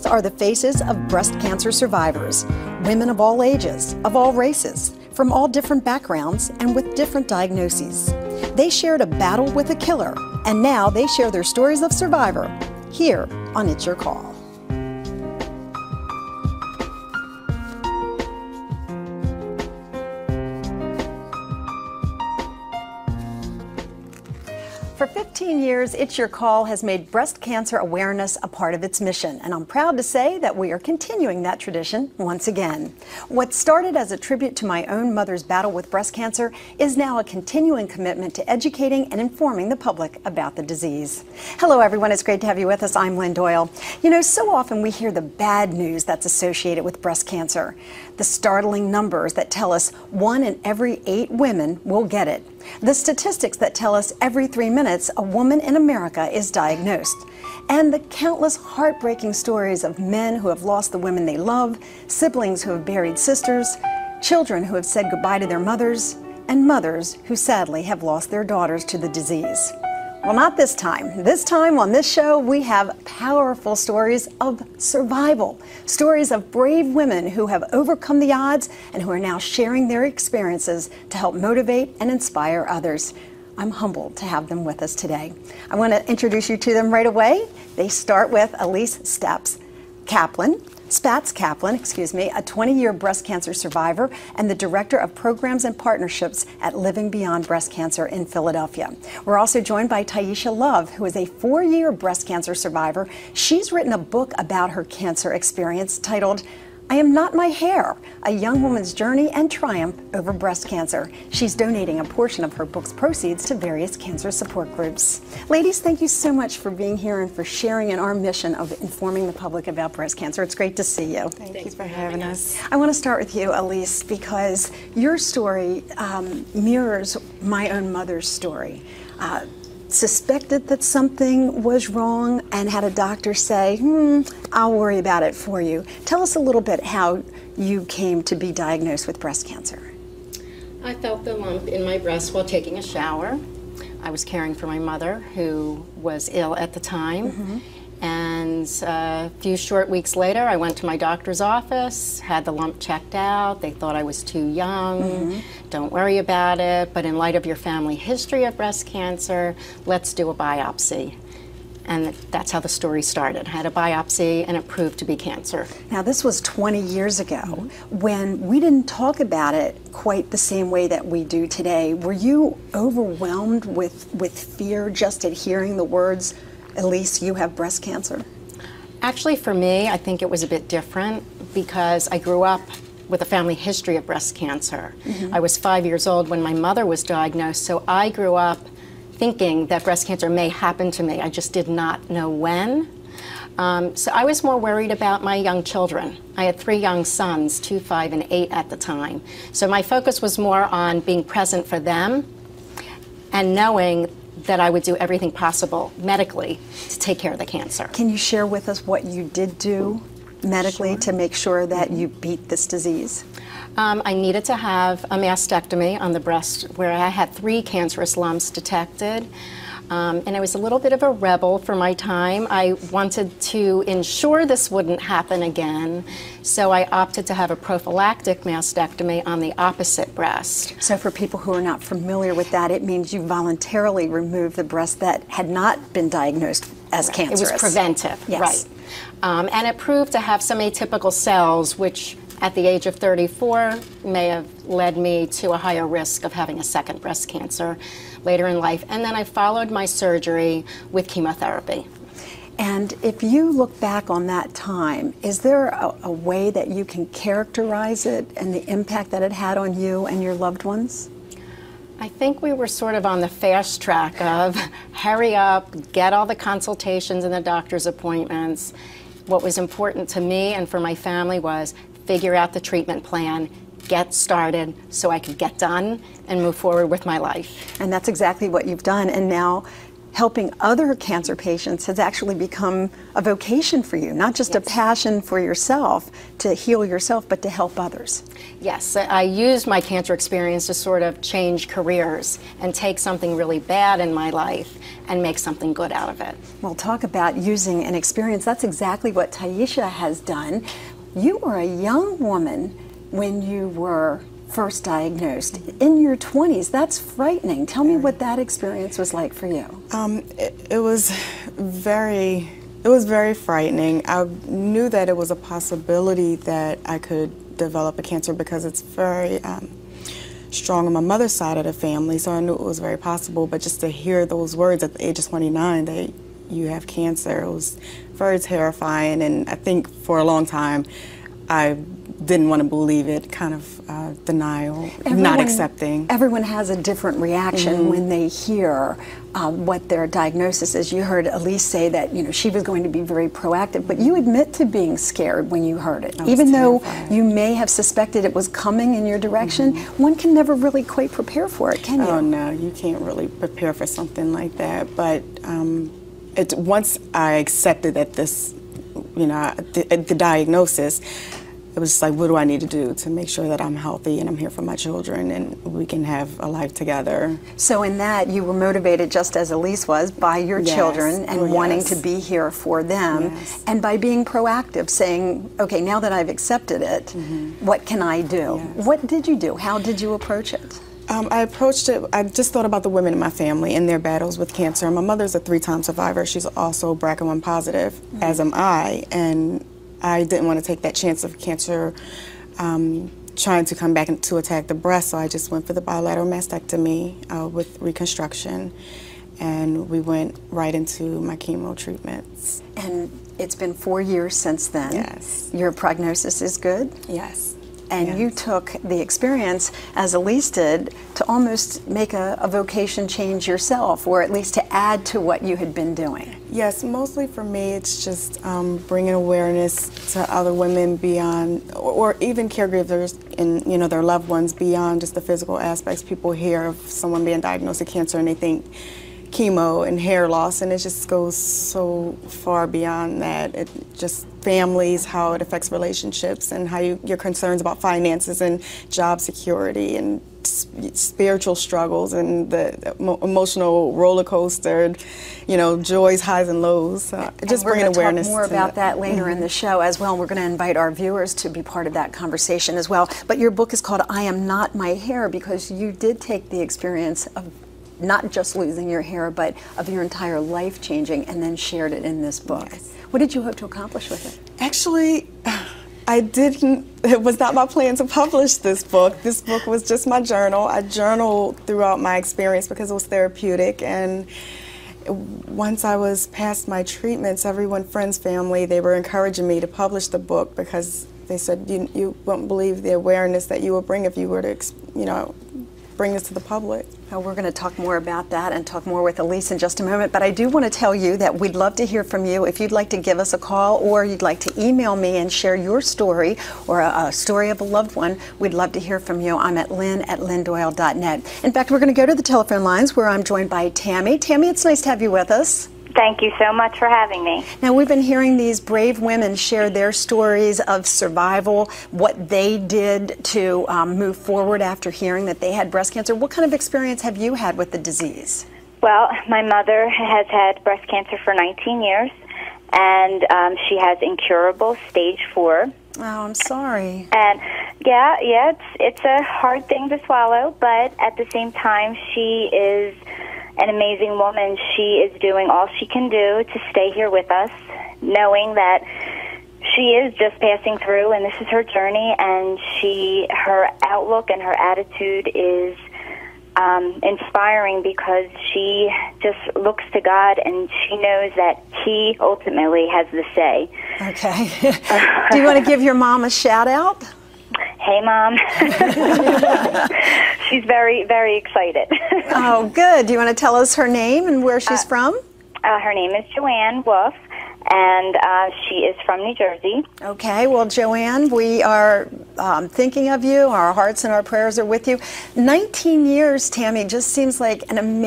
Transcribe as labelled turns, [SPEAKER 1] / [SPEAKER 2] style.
[SPEAKER 1] These are the faces of breast cancer survivors, women of all ages, of all races, from all different backgrounds and with different diagnoses. They shared a battle with a killer, and now they share their stories of survivor here on It's Your Call. For 15 years, It's Your Call has made breast cancer awareness a part of its mission, and I'm proud to say that we are continuing that tradition once again. What started as a tribute to my own mother's battle with breast cancer is now a continuing commitment to educating and informing the public about the disease. Hello everyone, it's great to have you with us. I'm Lynn Doyle. You know, so often we hear the bad news that's associated with breast cancer. The startling numbers that tell us 1 in every 8 women will get it. The statistics that tell us every 3 minutes a woman in America is diagnosed. And the countless heartbreaking stories of men who have lost the women they love, siblings who have buried sisters, children who have said goodbye to their mothers, and mothers who sadly have lost their daughters to the disease. Well, not this time. This time on this show, we have powerful stories of survival, stories of brave women who have overcome the odds and who are now sharing their experiences to help motivate and inspire others. I'm humbled to have them with us today. I want to introduce you to them right away. They start with Elise Spatz Kaplan, a 20-year breast cancer survivor and the Director of Programs and Partnerships at Living Beyond Breast Cancer in Philadelphia. We're also joined by Taisha Love, who is a 4-year breast cancer survivor. She's written a book about her cancer experience titled I Am Not My Hair, A Young Woman's Journey and Triumph Over Breast Cancer. She's donating a portion of her book's proceeds to various cancer support groups. Ladies, thank you so much for being here and for sharing in our mission of informing the public about breast cancer. It's great to see you.
[SPEAKER 2] Thank you for having us.
[SPEAKER 1] I want to start with you, Elise, because your story mirrors my own mother's story. Suspected that something was wrong and had a doctor say, I'll worry about it for you. Tell us a little bit how you came to be diagnosed with breast cancer.
[SPEAKER 2] I felt the lump in my breast while taking a shower. I was caring for my mother, who was ill at the time. And a few short weeks later, I went to my doctor's office, had the lump checked out. They thought I was too young. Don't worry about it, but in light of your family history of breast cancer, let's do a biopsy. And that's how the story started. I had a biopsy and it proved to be cancer.
[SPEAKER 1] Now this was 20 years ago when we didn't talk about it quite the same way that we do today. Were you overwhelmed with fear just at hearing the words, Elise, you have breast cancer?
[SPEAKER 2] Actually, for me, I think it was a bit different because I grew up with a family history of breast cancer. I was 5 years old when my mother was diagnosed, so I grew up thinking that breast cancer may happen to me. I just did not know when. So I was more worried about my young children. I had 3 young sons, 2, 5, and 8 at the time. So my focus was more on being present for them and knowing that I would do everything possible medically to take care of the cancer.
[SPEAKER 1] Can you share with us what you did do medically to make sure that you beat this disease?
[SPEAKER 2] I needed to have a mastectomy on the breast where I had 3 cancerous lumps detected. And I was a little bit of a rebel for my time. I wanted to ensure this wouldn't happen again, so I opted to have a prophylactic mastectomy on the opposite breast.
[SPEAKER 1] So for people who are not familiar with that, it means you voluntarily removed the breast that had not been diagnosed as cancerous.
[SPEAKER 2] It was preventive,
[SPEAKER 1] yes.
[SPEAKER 2] Right. And it proved to have some atypical cells, which at the age of 34 may have led me to a higher risk of having a second breast cancer later in life. And then I followed my surgery with chemotherapy.
[SPEAKER 1] And if you look back on that time, is there a way that you can characterize it and the impact that it had on you and your loved ones?
[SPEAKER 2] I think we were sort of on the fast track of hurry up, get all the consultations and the doctor's appointments. What was important to me and for my family was figure out the treatment plan, get started so I could get done and move forward with my life.
[SPEAKER 1] And that's exactly what you've done. And now helping other cancer patients has actually become a vocation for you, not just a passion for yourself to heal yourself, but to help others.
[SPEAKER 2] Yes, I used my cancer experience to sort of change careers and take something really bad in my life and make something good out of it.
[SPEAKER 1] Well, talk about using an experience. That's exactly what Taisha has done. You were a young woman when you were first diagnosed, in your 20s. That's frightening. Tell me what that experience was like for you.
[SPEAKER 3] It was very frightening. I knew that it was a possibility that I could develop a cancer because it's very strong on my mother's side of the family, so I knew it was very possible. But just to hear those words at the age of 29 that you have cancer, it was very terrifying, and I think for a long time I didn't want to believe it, kind of denial, not accepting.
[SPEAKER 1] Everyone has a different reaction when they hear what their diagnosis is. You heard Elise say that she was going to be very proactive, but you admit to being scared when you heard it. Even though you may have suspected it was coming in your direction, one can never really quite prepare for it, can you?
[SPEAKER 3] Oh no, you can't really prepare for something like that. But once I accepted that this, the diagnosis, it was just like, what do I need to do to make sure that I'm healthy and I'm here for my children and we can have a life together?
[SPEAKER 1] So in that, you were motivated, just as Elise was, by your children and wanting to be here for them, and by being proactive, saying, okay, now that I've accepted it, what can I do? What did you do? How did you approach it?
[SPEAKER 3] I approached it, I just thought about the women in my family and their battles with cancer. My mother's a 3-time survivor. She's also BRCA1 positive, as am I, and I didn't want to take that chance of cancer trying to come back to attack the breast, so I just went for the bilateral mastectomy with reconstruction, and we went right into my chemo treatments.
[SPEAKER 1] And it's been 4 years since then.
[SPEAKER 3] Yes.
[SPEAKER 1] Your prognosis is good?
[SPEAKER 3] Yes.
[SPEAKER 1] And you took the experience, as Elise did, to almost make a vocation change yourself, or at least to add to what you had been doing.
[SPEAKER 3] Yes, mostly for me, it's just bringing awareness to other women beyond, or even caregivers and their loved ones, beyond just the physical aspects. People hear of someone being diagnosed with cancer and they think chemo and hair loss, and it just goes so far beyond that. It just families, how it affects relationships, and how your concerns about finances and job security and spiritual struggles and the emotional roller coaster, joys, highs and lows. Just bringing awareness.
[SPEAKER 1] We're going to talk more about that later in the show as well. We're going to invite our viewers to be part of that conversation as well. But your book is called I Am Not My Hair, because you did take the experience of not just losing your hair, but of your entire life changing, and then shared it in this book.
[SPEAKER 3] Yes.
[SPEAKER 1] What did you hope to accomplish with it?
[SPEAKER 3] Actually, I didn't, it was not my plan to publish this book. This book was just my journal. I journaled throughout my experience because it was therapeutic, and once I was past my treatments, everyone, friends, family, they were encouraging me to publish the book because they said, you won't believe the awareness that you will bring if you were to, bring this to the public.
[SPEAKER 1] Well, we're going to talk more about that and talk more with Elise in just a moment, but I do want to tell you that we'd love to hear from you. If you'd like to give us a call or you'd like to email me and share your story or a story of a loved one, we'd love to hear from you. I'm at lynn@lynndoyle.net. In fact, we're going to go to the telephone lines where I'm joined by Tammy. Tammy, it's nice to have you with us.
[SPEAKER 4] Thank you so much for having me.
[SPEAKER 1] Now, we've been hearing these brave women share their stories of survival, what they did to move forward after hearing that they had breast cancer. What kind of experience have you had with the disease?
[SPEAKER 4] Well, my mother has had breast cancer for 19 years, and she has incurable stage 4.
[SPEAKER 1] Oh, I'm sorry.
[SPEAKER 4] And it's a hard thing to swallow, but at the same time, she is an amazing woman. She is doing all she can do to stay here with us, knowing that she is just passing through, and this is her journey, and her outlook and her attitude is inspiring because she just looks to God, and she knows that He ultimately has the say.
[SPEAKER 1] Okay. Do you want to give your mom a shout out?
[SPEAKER 4] Hey, Mom. She's very, very excited.
[SPEAKER 1] Oh, good. Do you want to tell us her name and where she's from?
[SPEAKER 4] Her name is Joanne Wolf, and she is from New Jersey.
[SPEAKER 1] Okay. Well, Joanne, we are thinking of you. Our hearts and our prayers are with you. 19 years, Tammy, just seems like an amazing